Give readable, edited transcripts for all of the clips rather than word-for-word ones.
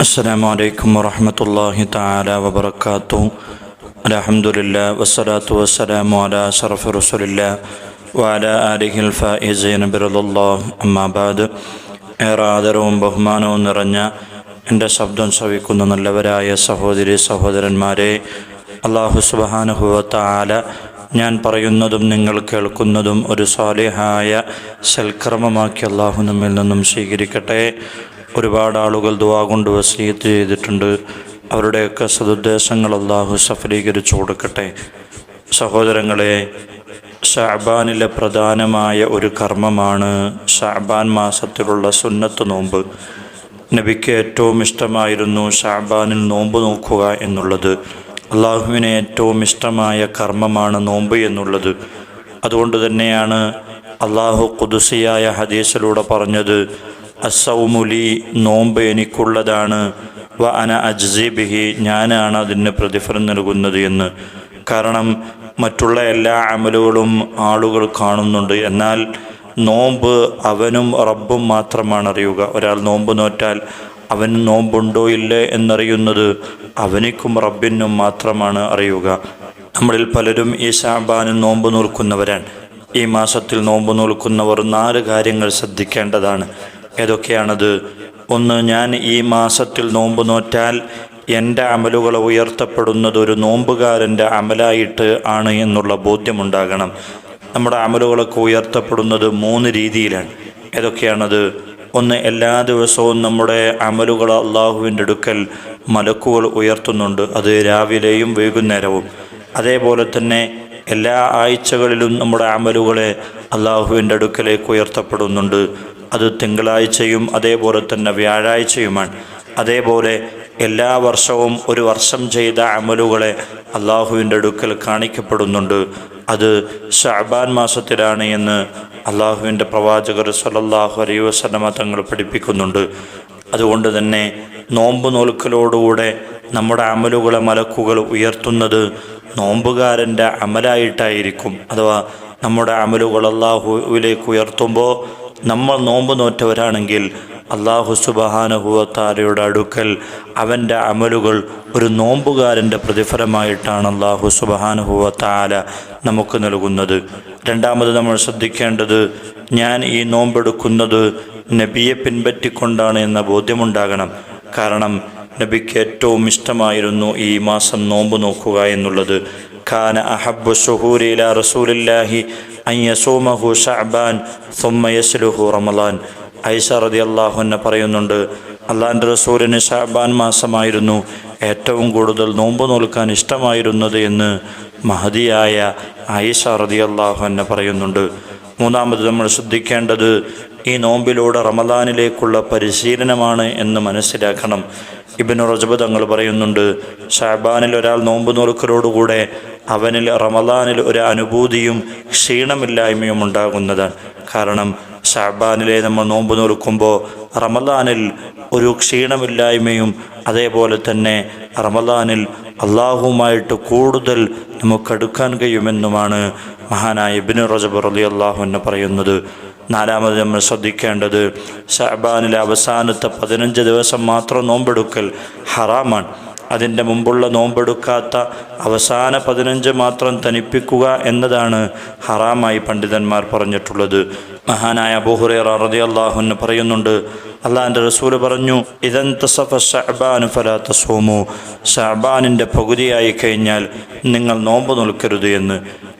അസ്സലാമു അലൈക്കും വറഹ്മത്തുള്ളാഹി തആല വബറകാതുഹു. അൽഹംദുലില്ലാഹി വസ്സലാത്തു വസ്സലാമു അലാ അശ്റഫി റസൂലില്ലാഹി വഅലാ ആലിഹിൽ ഫായിസീന ബിറളില്ലാഹി. അമ്മാ ബഅദ്. ഏറെ ആദരവും ബഹുമാനവും നിറഞ്ഞ എൻ്റെ ശബ്ദം ശ്രവിക്കുന്ന നല്ലവരായ സഹോദരി സഹോദരന്മാരെ, അല്ലാഹു സുബ്ഹാനഹു വ തആല ഞാൻ പറയുന്നതും നിങ്ങൾ കേൾക്കുന്നതും ഒരു സ്വാലിഹായ സൽക്കർമ്മമാക്കി അല്ലാഹു നമ്മിൽ നിന്നും സ്വീകരിക്കട്ടെ. ഒരുപാട് ആളുകൾ ദുആ കൊണ്ട് വസിയത്ത് ചെയ്തിട്ടുണ്ട്. അവരുടെയൊക്കെ സദുദ്ദേശങ്ങൾ അല്ലാഹു സഫലീകരിച്ചു കൊടുക്കട്ടെ. സഹോദരങ്ങളെ, ശഅബാനിലെ പ്രധാനമായ ഒരു കർമ്മമാണ് ശഅബാൻ മാസത്തിലുള്ള സുന്നത്ത് നോമ്പ്. നബിക്ക് ഏറ്റവും ഇഷ്ടമായിരുന്നു ശഅബാനിൽ നോമ്പ് നോക്കുക എന്നുള്ളത്. അള്ളാഹുവിന് ഏറ്റവും ഇഷ്ടമായ കർമ്മമാണ് നോമ്പ് എന്നുള്ളത്. അതുകൊണ്ട് തന്നെയാണ് അള്ളാഹു ഖുദ്സിയായ ഹദീസിലൂടെ പറഞ്ഞത്, അസ്സൗമുലി, നോമ്പ് എനിക്കുള്ളതാണ്, വ അന അജ്സി ബിഹി, ഞാനാണ് അതിന് പ്രതിഫലം നൽകുന്നത് എന്ന്. കാരണം മറ്റുള്ള എല്ലാ അമലുകളും ആളുകൾ കാണുന്നുണ്ട്, എന്നാൽ നോമ്പ് അവനും റബ്ബും മാത്രമാണ് അറിയുക. ഒരാൾ നോമ്പ് നോറ്റാൽ അവന് നോമ്പുണ്ടോ ഇല്ലേ എന്നറിയുന്നത് അവനിക്കും റബ്ബിനും മാത്രമാണ് അറിയുക. നമ്മളിൽ പലരും ഈ ശഅബാനിൽ നോമ്പ് നോൽക്കുന്നവരാണ്. ഈ മാസത്തിൽ നോമ്പ് നോൽക്കുന്നവർ 4 കാര്യങ്ങൾ ശ്രദ്ധിക്കേണ്ടതാണ്. ഏതൊക്കെയാണത്? ഒന്ന്, ഞാൻ ഈ മാസത്തിൽ നോമ്പ് നോറ്റാൽ എൻ്റെ അമലുകൾ ഉയർത്തപ്പെടുന്നത് ഒരു നോമ്പുകാരൻ്റെ അമലായിട്ട് ആണ് എന്നുള്ള ബോധ്യമുണ്ടാകണം. നമ്മുടെ അമലുകളൊക്കെ ഉയർത്തപ്പെടുന്നത് 3 രീതിയിലാണ്. ഏതൊക്കെയാണത്? ഒന്ന്, എല്ലാ ദിവസവും നമ്മുടെ അമലുകൾ അള്ളാഹുവിൻ്റെ അടുക്കൽ മലക്കുകൾ ഉയർത്തുന്നുണ്ട്. അത് രാവിലെയും വൈകുന്നേരവും. അതേപോലെ തന്നെ എല്ലാ ആഴ്ചകളിലും നമ്മുടെ അമലുകളെ അള്ളാഹുവിൻ്റെ അടുക്കലേക്ക് ഉയർത്തപ്പെടുന്നുണ്ട്. അത് തിങ്കളാഴ്ചയും അതേപോലെ തന്നെ വ്യാഴാഴ്ചയുമാണ്. അതേപോലെ എല്ലാ വർഷവും ഒരു വർഷം ചെയ്ത അമലുകളെ അള്ളാഹുവിൻ്റെ അടുക്കൽ കാണിക്കപ്പെടുന്നുണ്ട്. അത് ശഅബാൻ മാസത്തിലാണ് എന്ന് അള്ളാഹുവിൻ്റെ പ്രവാചകർ സ്വല്ലല്ലാഹു അലൈഹി വസല്ലമ തങ്ങൾ പഠിപ്പിക്കുന്നുണ്ട്. അതുകൊണ്ട് തന്നെ നോമ്പ് നോൽക്കലോടുകൂടെ നമ്മുടെ അമലുകളെ മലക്കുകൾ ഉയർത്തുന്നത് നോമ്പുകാരൻ്റെ അമലായിട്ടായിരിക്കും. അഥവാ നമ്മുടെ അമലുകൾ അള്ളാഹുവിലേക്ക് ഉയർത്തുമ്പോൾ നമ്മൾ നോമ്പ് നോറ്റവരാണെങ്കിൽ അല്ലാഹു സുബ്ഹാനഹു വ തആലയുടെ അടുക്കൽ അവൻ്റെ അമലുകൾ ഒരു നോമ്പുകാരൻ്റെ പ്രതിഫലമായിട്ടാണ് അല്ലാഹു സുബ്ഹാനഹു വ തആല നമുക്ക് നൽകുന്നത്. രണ്ടാമത് നമ്മൾ ശ്രദ്ധിക്കേണ്ടത്, ഞാൻ ഈ നോമ്പെടുക്കുന്നത് നബിയെ പിൻപറ്റിക്കൊണ്ടാണ് എന്ന ബോധ്യമുണ്ടാകണം. കാരണം നബിക്ക് ഏറ്റവും ഇഷ്ടമായിരുന്നു ഈ മാസം നോമ്പ് നോക്കുക എന്നുള്ളത്. കാന അഹബ്ബു ശുഹൂരി ഇലാ റസൂലില്ലാഹി അൻ യസൂമഹു ശഅബാൻ സുമ്മ യസ്ലുഹു റമളാൻ. ഐഷ റളിയല്ലാഹു അൻഹ പറയുന്നുണ്ട്, അള്ളാഹിൻ്റെ റസൂലിന് ശഅബാൻ മാസമായിരുന്നു ഏറ്റവും കൂടുതൽ നോമ്പ് നോൽക്കാൻ ഇഷ്ടമായിരുന്നത് എന്ന് മഹദിയായ ഐഷ റളിയല്ലാഹു അൻഹ പറയുന്നുണ്ട്. മൂന്നാമത് നമ്മൾ ശ്രദ്ധിക്കേണ്ടത്, ഈ നോമ്പിലൂടെ റമളാനിലേക്കുള്ള പരിശീലനമാണ് എന്ന് മനസ്സിലാക്കണം. ഇബ്നു റജബ് തങ്ങൾ പറയുന്നുണ്ട്, ശഅബാനിൽ ഒരാൾ നോമ്പ് നോൽക്കലോടുകൂടെ അവനിൽ റമളാനിൽ ഒരു അനുഭൂതിയും ക്ഷീണമില്ലായ്മയും ഉണ്ടാകുന്നതാണ്. കാരണം ശഅബാനിലെ നമ്മൾ നോമ്പ് നോൽക്കുമ്പോൾ റമളാനിൽ ഒരു ക്ഷീണമില്ലായ്മയും അതേപോലെ തന്നെ റമളാനിൽ അള്ളാഹുവുമായിട്ട് കൂടുതൽ നമുക്കടുക്കാൻ കഴിയുമെന്നുമാണ് മഹാനായ ഇബ്നു റജബ് റളിയല്ലാഹു അൻഹു പറയുന്നത്. നാലാമത് നമ്മൾ ശ്രദ്ധിക്കേണ്ടത്, ശഅബാനിലെ അവസാനത്തെ 15 ദിവസം മാത്രം നോമ്പെടുക്കൽ ഹറാമാണ്. അതിൻ്റെ മുമ്പുള്ള നോമ്പെടുക്കാത്ത അവസാന 15 മാത്രം തനിപ്പിക്കുക എന്നതാണ് ഹറാമായി പണ്ഡിതന്മാർ പറഞ്ഞിട്ടുള്ളത്. മഹാനായ അബൂ ഹുറൈറ റളിയല്ലാഹു അൻഹു പറയുന്നുണ്ട്, അള്ളാഹിൻ്റെ റസൂൽ പറഞ്ഞു, ഇദൻതസഫ ശഅബാൻ ഫലാ തസൂമു, ശഅബാനിൻ്റെ പകുതിയായി കഴിഞ്ഞാൽ നിങ്ങൾ നോമ്പ് നോൽക്കരുത് എന്ന്.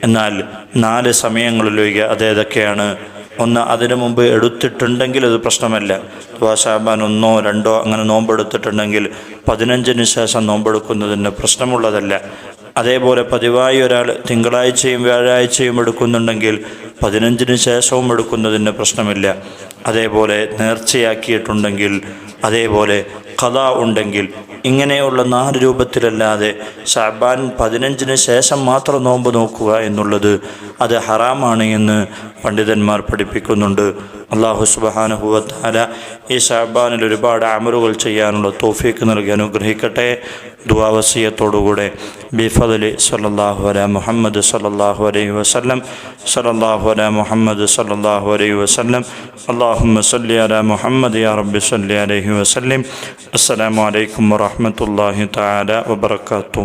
എന്നാൽ 4 സമയങ്ങളിലൊഴികെ അതേതൊക്കെയാണ്? ഒന്ന്, അതിനു മുമ്പ് എടുത്തിട്ടുണ്ടെങ്കിൽ അത് പ്രശ്നമല്ല. ശഅബാൻ 1, 2 അങ്ങനെ നോമ്പെടുത്തിട്ടുണ്ടെങ്കിൽ 15-ന് ശേഷം നോമ്പെടുക്കുന്നതിന് പ്രശ്നമുള്ളതല്ല. അതേപോലെ പതിവായി ഒരാൾ തിങ്കളാഴ്ചയും വ്യാഴാഴ്ചയും എടുക്കുന്നുണ്ടെങ്കിൽ 15-ന് ശേഷവും എടുക്കുന്നതിന് പ്രശ്നമില്ല. അതേപോലെ നേർച്ചയാക്കിയിട്ടുണ്ടെങ്കിൽ, അതേപോലെ ഖദാ ഉണ്ടെങ്കിൽ, ഇങ്ങനെയുള്ള 4 രൂപത്തിലല്ലാതെ ശഅബാൻ 15-ന് ശേഷം മാത്രം നോമ്പ് നോക്കുക എന്നുള്ളത് അത് ഹറാമാണ് എന്ന് പണ്ഡിതന്മാർ പഠിപ്പിക്കുന്നുണ്ട്. അല്ലാഹു സുബ്ഹാനഹു വ തആല ഈ ശഅബാനിൽ ഒരുപാട് അമലുകൾ ചെയ്യാനുള്ള തൗഫീഖ് നൽകി അനുഗ്രഹിക്കട്ടെ. ദുആ വസിയത്തോടുകൂടെ ബിഫദ്ലി സല്ലല്ലാഹു അലാ മുഹമ്മദ് സല്ലല്ലാഹു അലൈഹി വസല്ലം സല്ലല്ലാഹു അലാ മുഹമ്മദ് സല്ലല്ലാഹു അലൈഹി വസല്ലം അല്ലാഹുമ്മ സല്ലി അലാ മുഹമ്മദ് യാ റബ്ബി സല്ലി അലൈഹി വസല്ലം. അസ്സലാമു അലൈക്കും വറഹ്മത്തുള്ളാഹി തആല വബറകാതുഹു.